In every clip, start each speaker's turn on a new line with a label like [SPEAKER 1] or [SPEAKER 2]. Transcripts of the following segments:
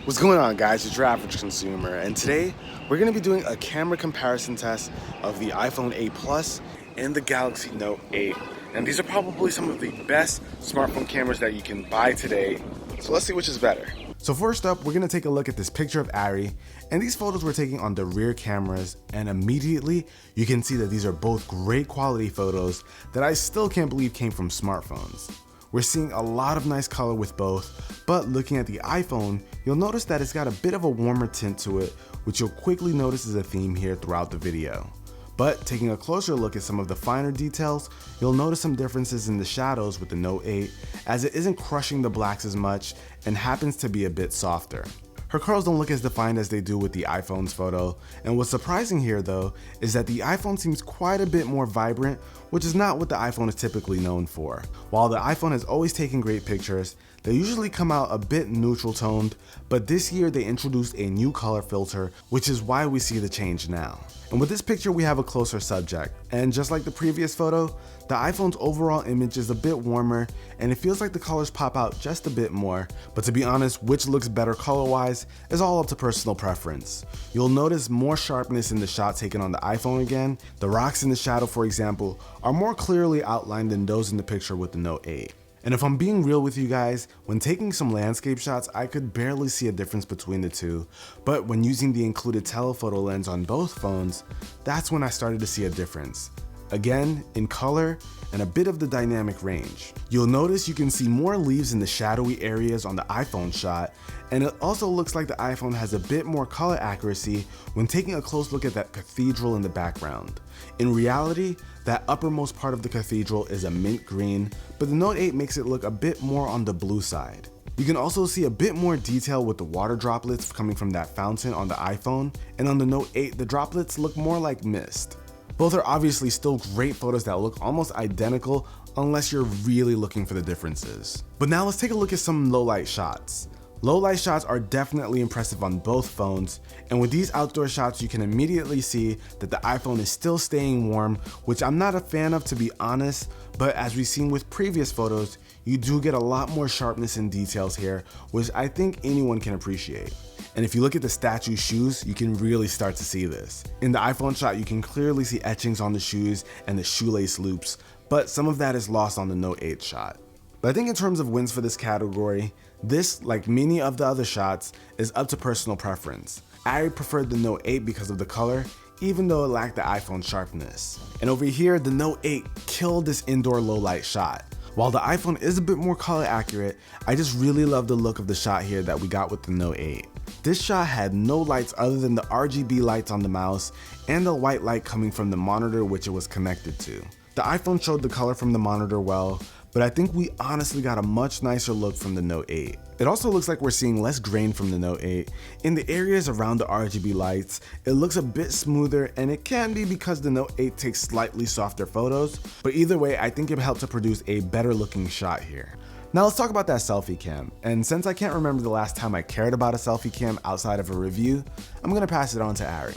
[SPEAKER 1] What's going on, guys? It's your average consumer, and today we're going to be doing a camera comparison test of the iPhone 8 Plus and the Galaxy Note 8. And these are probably some of the best smartphone cameras that you can buy today. So let's see which is better. So first up, we're going to take a look at this picture of Ari, and these photos we're taking on the rear cameras, and immediately you can see that these are both great quality photos that I still can't believe came from smartphones. We're seeing a lot of nice color with both, but looking at the iPhone, you'll notice that it's got a bit of a warmer tint to it, which you'll quickly notice is a theme here throughout the video. But taking a closer look at some of the finer details, you'll notice some differences in the shadows with the Note 8, as it isn't crushing the blacks as much and happens to be a bit softer. Her curls don't look as defined as they do with the iPhone's photo, and what's surprising here though is that the iPhone seems quite a bit more vibrant, which is not what the iPhone is typically known for. While the iPhone has always taken great pictures, they usually come out a bit neutral toned, but this year they introduced a new color filter, which is why we see the change now. And with this picture we have a closer subject, and just like the previous photo, the iPhone's overall image is a bit warmer and it feels like the colors pop out just a bit more, but to be honest, which looks better color-wise is all up to personal preference. You'll notice more sharpness in the shot taken on the iPhone again. The rocks in the shadow, for example, are more clearly outlined than those in the picture with the Note 8. And if I'm being real with you guys, when taking some landscape shots, I could barely see a difference between the two, but when using the included telephoto lens on both phones, that's when I started to see a difference. Again, in color and a bit of the dynamic range. You'll notice you can see more leaves in the shadowy areas on the iPhone shot, and it also looks like the iPhone has a bit more color accuracy when taking a close look at that cathedral in the background. In reality, that uppermost part of the cathedral is a mint green, but the Note 8 makes it look a bit more on the blue side. You can also see a bit more detail with the water droplets coming from that fountain on the iPhone, and on the Note 8 the droplets look more like mist. Both are obviously still great photos that look almost identical unless you're really looking for the differences. But now let's take a look at some low light shots. Low light shots are definitely impressive on both phones, and with these outdoor shots you can immediately see that the iPhone is still staying warm, which I'm not a fan of to be honest, but as we've seen with previous photos, you do get a lot more sharpness and details here, which I think anyone can appreciate. And if you look at the statue's shoes, you can really start to see this. In the iPhone shot, you can clearly see etchings on the shoes and the shoelace loops, but some of that is lost on the Note 8 shot. But I think in terms of wins for this category, this, like many of the other shots, is up to personal preference. I preferred the Note 8 because of the color, even though it lacked the iPhone sharpness. And over here, the Note 8 killed this indoor low light shot. While the iPhone is a bit more color accurate, I just really love the look of the shot here that we got with the Note 8. This shot had no lights other than the RGB lights on the mouse and the white light coming from the monitor which it was connected to. The iPhone showed the color from the monitor well, but I think we honestly got a much nicer look from the Note 8. It also looks like we're seeing less grain from the Note 8. In the areas around the RGB lights, it looks a bit smoother, and it can be because the Note 8 takes slightly softer photos, but either way, I think it helped to produce a better looking shot here. Now let's talk about that selfie cam, and since I can't remember the last time I cared about a selfie cam outside of a review, I'm gonna pass it on to Ari.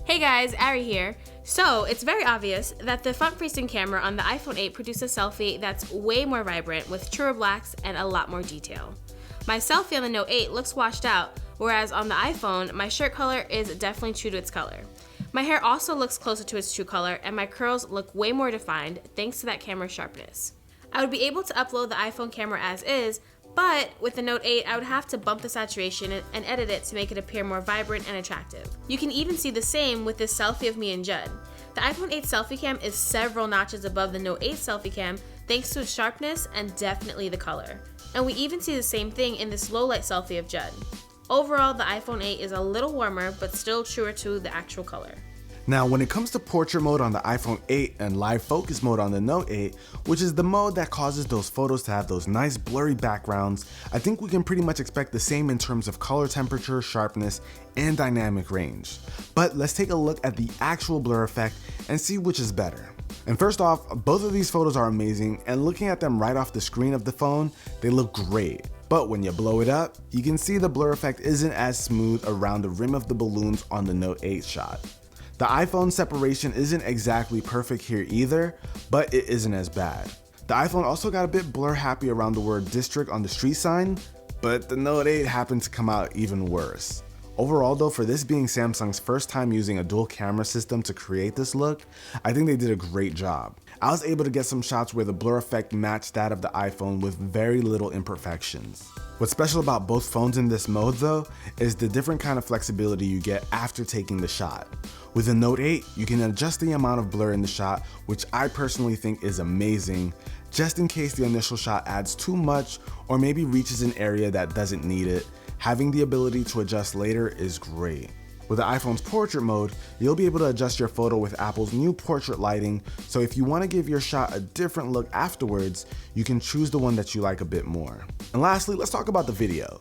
[SPEAKER 2] Hey guys, Ari here. So, it's very obvious that the front-facing camera on the iPhone 8 produces a selfie that's way more vibrant with truer blacks and a lot more detail. My selfie on the Note 8 looks washed out, whereas on the iPhone, my shirt color is definitely true to its color. My hair also looks closer to its true color, and my curls look way more defined thanks to that camera's sharpness. I would be able to upload the iPhone camera as is, but with the Note 8, I would have to bump the saturation and edit it to make it appear more vibrant and attractive. You can even see the same with this selfie of me and Judd. The iPhone 8 selfie cam is several notches above the Note 8 selfie cam thanks to its sharpness and definitely the color. And we even see the same thing in this low light selfie of Judd. Overall, the iPhone 8 is a little warmer, but still truer to the actual color.
[SPEAKER 1] Now, when it comes to portrait mode on the iPhone 8 and live focus mode on the Note 8, which is the mode that causes those photos to have those nice blurry backgrounds, I think we can pretty much expect the same in terms of color temperature, sharpness, and dynamic range. But let's take a look at the actual blur effect and see which is better. And first off, both of these photos are amazing, and looking at them right off the screen of the phone, they look great. But when you blow it up, you can see the blur effect isn't as smooth around the rim of the balloons on the Note 8 shot. The iPhone separation isn't exactly perfect here either, but it isn't as bad. The iPhone also got a bit blur happy around the word district on the street sign, but the Note 8 happened to come out even worse. Overall though, for this being Samsung's first time using a dual camera system to create this look, I think they did a great job. I was able to get some shots where the blur effect matched that of the iPhone with very little imperfections. What's special about both phones in this mode though, is the different kind of flexibility you get after taking the shot. With the Note 8, you can adjust the amount of blur in the shot, which I personally think is amazing, just in case the initial shot adds too much or maybe reaches an area that doesn't need it. Having the ability to adjust later is great. With the iPhone's portrait mode, you'll be able to adjust your photo with Apple's new portrait lighting, so if you want to give your shot a different look afterwards, you can choose the one that you like a bit more. And lastly, let's talk about the video.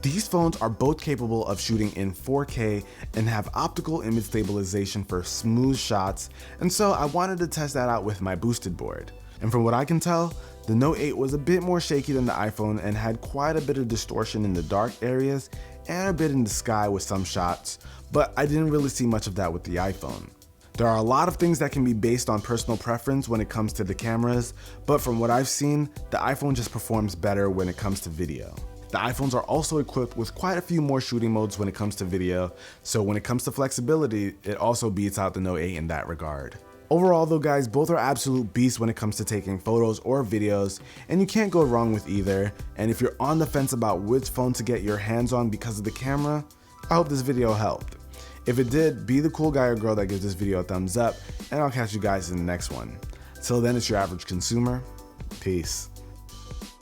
[SPEAKER 1] These phones are both capable of shooting in 4K and have optical image stabilization for smooth shots, and so I wanted to test that out with my boosted board. And from what I can tell, the Note 8 was a bit more shaky than the iPhone and had quite a bit of distortion in the dark areas and a bit in the sky with some shots, but I didn't really see much of that with the iPhone. There are a lot of things that can be based on personal preference when it comes to the cameras, but from what I've seen, the iPhone just performs better when it comes to video. The iPhones are also equipped with quite a few more shooting modes when it comes to video, so when it comes to flexibility, it also beats out the Note 8 in that regard. Overall though guys, both are absolute beasts when it comes to taking photos or videos, and you can't go wrong with either. And if you're on the fence about which phone to get your hands on because of the camera, I hope this video helped. If it did, be the cool guy or girl that gives this video a thumbs up, and I'll catch you guys in the next one. Till then, it's your average consumer. Peace.